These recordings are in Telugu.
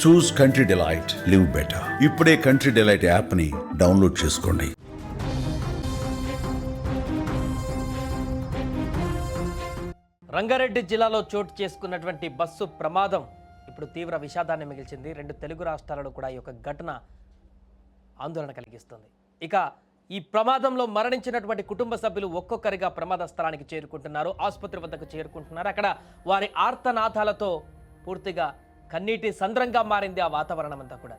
చూస్ కంట్రీ డిలైట్, లివ్ బెటర్. ఇప్పుడే కంట్రీ డిలైట్ యాప్ ని డౌన్లోడ్ చేసుకోండి. రంగారెడ్డి జిల్లాలో చోటు చేసుకున్నటువంటి బస్సు ప్రమాదం ఇప్పుడు తీవ్ర విషాదాన్ని మిగిల్చింది. 2 తెలుగు రాష్ట్రాలలో కూడా ఈ యొక్క ఘటన ఆందోళన కలిగిస్తుంది. ఇక ఈ ప్రమాదంలో మరణించినటువంటి కుటుంబ సభ్యులు ఒక్కొక్కరిగా ప్రమాద స్థలానికి చేరుకుంటున్నారు, ఆసుపత్రి వద్దకు చేరుకుంటున్నారు. అక్కడ వారి ఆర్తనాదాలతో పూర్తిగా కన్నీటి సంద్రంగా మారింది ఆ వాతావరణం అంతా కూడా.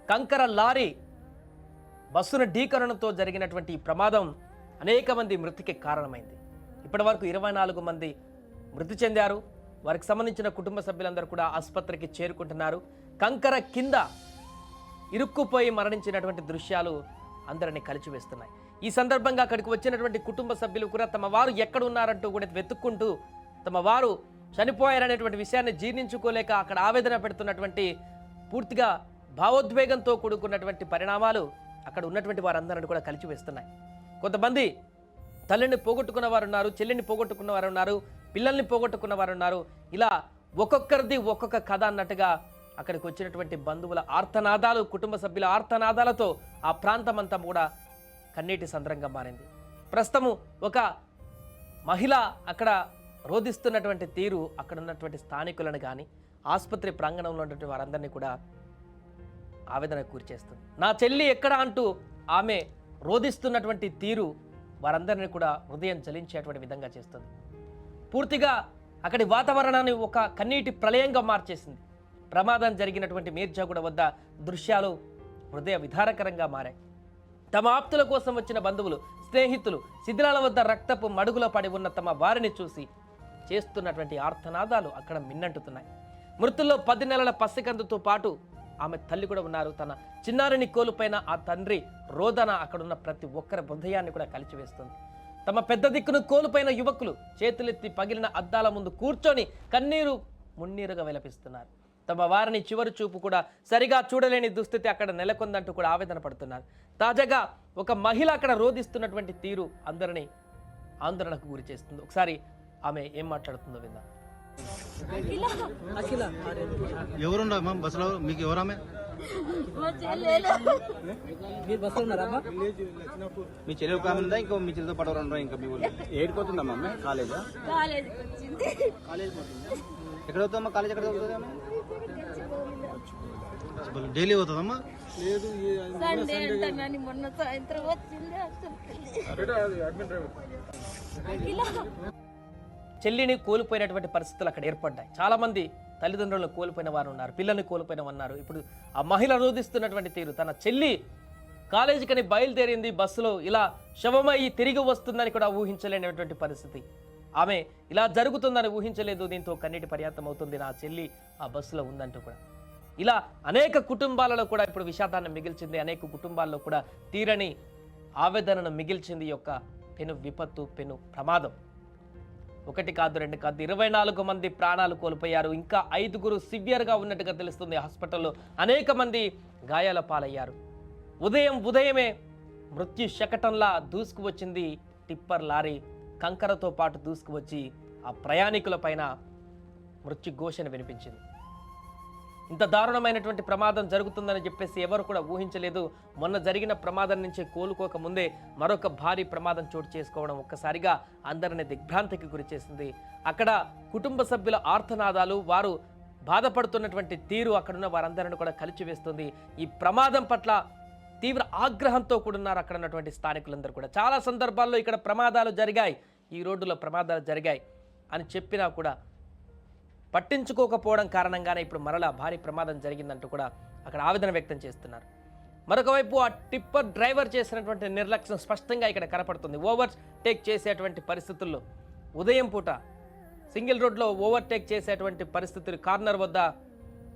కంకర లారీ బస్సును ఢీకరణంతో జరిగినటువంటి ఈ ప్రమాదం అనేక మంది మృతికి కారణమైంది. ఇప్పటి వరకు 24 మంది మృతి చెందారు. వారికి సంబంధించిన కుటుంబ సభ్యులందరూ కూడా ఆసుపత్రికి చేరుకుంటున్నారు. కంకర కింద ఇరుక్కుపోయి మరణించినటువంటి దృశ్యాలు అందరినీ కలిచివేస్తున్నాయి. ఈ సందర్భంగా అక్కడికి వచ్చినటువంటి కుటుంబ సభ్యులు కూడా తమ వారు ఎక్కడ ఉన్నారంటూ కూడా వెతుక్కుంటూ తమ వారు చనిపోయారనేటువంటి విషయాన్ని జీర్ణించుకోలేక అక్కడ ఆవేదన పెడుతున్నటువంటి, పూర్తిగా భావోద్వేగంతో కూడుకున్నటువంటి పరిణామాలు అక్కడ ఉన్నటువంటి వారందరిని కూడా కలిచివేస్తున్నాయి. కొంతమంది తల్లిని పోగొట్టుకున్న వారు ఉన్నారు, చెల్లిని పోగొట్టుకున్న వారు ఉన్నారు, పిల్లల్ని పోగొట్టుకున్న వారు ఉన్నారు. ఇలా ఒక్కొక్కరిది ఒక్కొక్క కథ అన్నట్టుగా అక్కడికి వచ్చినటువంటి బంధువుల ఆర్తనాదాలు, కుటుంబ సభ్యుల ఆర్తనాదాలతో ఆ ప్రాంతం అంతా కూడా కన్నీటి సంద్రంగా మారింది. ప్రస్తుతము ఒక మహిళ అక్కడ రోధిస్తున్నటువంటి తీరు అక్కడ ఉన్నటువంటి స్థానికులను కానీ ఆసుపత్రి ప్రాంగణంలో ఉన్నటువంటి వారందరినీ కూడా ఆవేదనకు గురిచేస్తుంది. నా చెల్లి ఎక్కడ అంటూ ఆమె రోధిస్తున్నటువంటి తీరు వారందరినీ కూడా హృదయం చలించేటువంటి విధంగా చేస్తుంది. పూర్తిగా అక్కడి వాతావరణాన్ని ఒక కన్నీటి ప్రళయంగా మార్చేసింది. ప్రమాదం జరిగినటువంటి మీర్జాగూడ వద్ద దృశ్యాలు హృదయ విధారకరంగా మారాయి. తమ ఆప్తుల కోసం వచ్చిన బంధువులు, స్నేహితులు శిథిలాల వద్ద రక్తపు మడుగులో పడి ఉన్న తమ వారిని చూసి చేస్తున్నటువంటి ఆర్తనాదాలు అక్కడ మిన్నంటుతున్నాయి. మృతుల్లో 10 నెలల పసికందుతో పాటు ఆమె తల్లి కూడా ఉన్నారు. తన చిన్నారిని కోల్పోయిన ఆ తండ్రి రోదన అక్కడున్న ప్రతి ఒక్కరి హృదయాన్ని కూడా కలిచివేస్తుంది. తమ పెద్ద దిక్కును కోల్పోయిన యువకులు చేతులెత్తి పగిలిన అద్దాల ముందు కూర్చొని కన్నీరు మున్నీరుగా విలపిస్తున్నారు. తమ వారిని చివరి చూపు కూడా సరిగా చూడలేని దుస్థితి అక్కడ నెలకొందంటూ కూడా ఆవేదన పడుతున్నారు. తాజాగా ఒక మహిళ అక్కడ రోధిస్తున్నటువంటి తీరు అందరినీ ఆందోళనకు గురి చేస్తుంది. ఒకసారి ఆమె ఏం మాట్లాడుతుందో విందాం. ఎవరున్నా బస్సులో? మీకు ఎవరామె? మీ చెల్లెలు ఒక ఆమె ఉందా? ఇంకో మీ చెల్లెలతో పాటు ఎవరు ఇంకా మీ ఊళ్ళో? ఏడుకోతుందమ్మా అమ్మాయి? కాలేజా? కాలేజ్ ఎక్కడ అవుతుందమ్మా? కాలేజ్ ఎక్కడ అవుతుంది అమ్మా? డైలీ అవుతుందమ్మా? లేదు, మొన్న సాయంత్రం వచ్చింది. చెల్లిని కోల్పోయినటువంటి పరిస్థితులు అక్కడ ఏర్పడ్డాయి. చాలా మంది తల్లిదండ్రులను కోల్పోయిన వారు ఉన్నారు, పిల్లల్ని కోల్పోయిన ఉన్నారు. ఇప్పుడు ఆ మహిళ రోధిస్తున్నటువంటి తీరు, తన చెల్లి కాలేజీకని బయలుదేరింది బస్సులో, ఇలా శవమయ్యి తిరిగి వస్తుందని కూడా ఊహించలేనటువంటి పరిస్థితి. ఆమె ఇలా జరుగుతుందని ఊహించలేదు. దీంతో కన్నీటి పర్యాంతం అవుతుంది. నా చెల్లి ఆ బస్సులో ఉందంటూ కూడా ఇలా అనేక కుటుంబాలలో కూడా ఇప్పుడు విషాదాన్ని మిగిల్చింది. అనేక కుటుంబాల్లో కూడా తీరని ఆవేదనను మిగిల్చింది యొక్క పెను విపత్తు, పెను ప్రమాదం. 1 కాదు 2 కాదు 24 మంది ప్రాణాలు కోల్పోయారు. ఇంకా 5గురు సివియర్గా ఉన్నట్టుగా తెలుస్తుంది. హాస్పిటల్లో అనేక మంది గాయాల పాలయ్యారు. ఉదయమే మృత్యు శకటంలా దూసుకువచ్చింది టిప్పర్ లారీ. కంకరతో పాటు దూసుకువచ్చి ఆ ప్రయాణికుల పైన మృత్యు ఘోషణ వినిపించింది. ఇంత దారుణమైనటువంటి ప్రమాదం జరుగుతుందని చెప్పేసి ఎవరు కూడా ఊహించలేదు. మొన్న జరిగిన ప్రమాదం నుంచి కోలుకోక ముందే మరొక భారీ ప్రమాదం చోటు చేసుకోవడం ఒక్కసారిగా అందరిని దిగ్భ్రాంతికి గురి చేసింది. అక్కడ కుటుంబ సభ్యుల ఆర్తనాదాలు, వారు బాధపడుతున్నటువంటి తీరు అక్కడున్న వారందరిని కూడా కలిచివేస్తుంది. ఈ ప్రమాదం పట్ల తీవ్ర ఆగ్రహంతో కూడున్నారు అక్కడ ఉన్నటువంటి స్థానికులందరూ కూడా. చాలా సందర్భాల్లో ఇక్కడ ప్రమాదాలు జరిగాయి, ఈ రోడ్డులో ప్రమాదాలు జరిగాయి అని చెప్పినా కూడా పట్టించుకోకపోవడం కారణంగానే ఇప్పుడు మరలా భారీ ప్రమాదం జరిగిందంటూ కూడా అక్కడ ఆవేదన వ్యక్తం చేస్తున్నారు. మరొక వైపు ఆ టిప్పర్ డ్రైవర్ చేసినటువంటి నిర్లక్ష్యం స్పష్టంగా ఇక్కడ కనపడుతుంది. ఓవర్టేక్ చేసేటువంటి పరిస్థితుల్లో ఉదయం పూట సింగిల్ రోడ్లో ఓవర్టేక్ చేసేటువంటి పరిస్థితులు, కార్నర్ వద్ద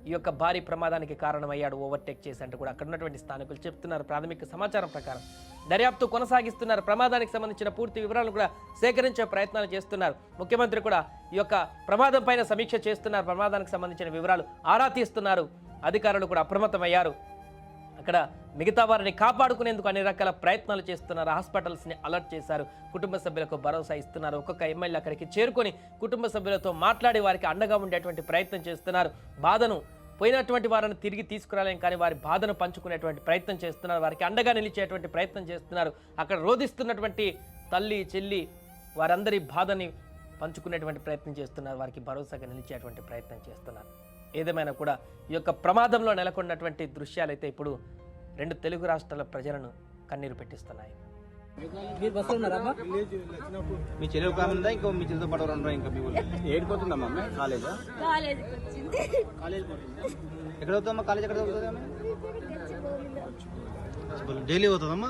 ఈ యొక్క భారీ ప్రమాదానికి కారణమయ్యాడు ఓవర్టేక్ చేసి అంటూ కూడా అక్కడ ఉన్నటువంటి స్థానికులు చెప్తున్నారు. ప్రాథమిక సమాచారం ప్రకారం దర్యాప్తు కొనసాగిస్తున్నారు. ప్రమాదానికి సంబంధించిన పూర్తి వివరాలను కూడా సేకరించే ప్రయత్నాలు చేస్తున్నారు. ముఖ్యమంత్రి కూడా ఈ యొక్క ప్రమాదం పైన సమీక్ష చేస్తున్నారు. ప్రమాదానికి సంబంధించిన వివరాలు ఆరా తీస్తున్నారు. అధికారులు కూడా అప్రమత్తమయ్యారు. అక్కడ మిగతా వారిని కాపాడుకునేందుకు అన్ని రకాల ప్రయత్నాలు చేస్తున్నారు. హాస్పిటల్స్ని అలర్ట్ చేశారు. కుటుంబ సభ్యులకు భరోసా ఇస్తున్నారు. ఒక్కొక్క ఎమ్మెల్యే అక్కడికి చేరుకొని కుటుంబ సభ్యులతో మాట్లాడి వారికి అండగా ఉండేటువంటి ప్రయత్నం చేస్తున్నారు. బాధను పోయినటువంటి వారిని తిరిగి తీసుకురాలేం, కానీ వారి బాధను పంచుకునేటువంటి ప్రయత్నం చేస్తున్నారు, వారికి అండగా నిలిచేటువంటి ప్రయత్నం చేస్తున్నారు. అక్కడ రోధిస్తున్నటువంటి తల్లి చెల్లి వారందరి బాధని పంచుకునేటువంటి ప్రయత్నం చేస్తున్నారు, వారికి భరోసాగా నిలిచేటువంటి ప్రయత్నం చేస్తున్నారు. ఏదేమైనా కూడా ఈ యొక్క ప్రమాదంలో నెలకొన్నటువంటి దృశ్యాలు అయితే ఇప్పుడు రెండు తెలుగు రాష్ట్రాల ప్రజలను కన్నీరు పెట్టిస్తున్నాయి. మీ చెల్లి ఒక ఆమె ఉందా, ఇంకో మీ చెల్లితో పాటు రెండు ఇంకా మీ ఊళ్ళో ఏడుకోతుందమ్మా అమ్మాయి కాలేజా? కాలేజీకి వచ్చింది. ఎక్కడ అవుతుందమ్మా కాలేజ్? ఎక్కడ అవుతుంది అమ్మాయి? డైలీ అవుతుందమ్మా?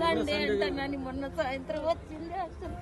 సండే అంటామని మొన్న సాయంత్రం వచ్చింది. అసలు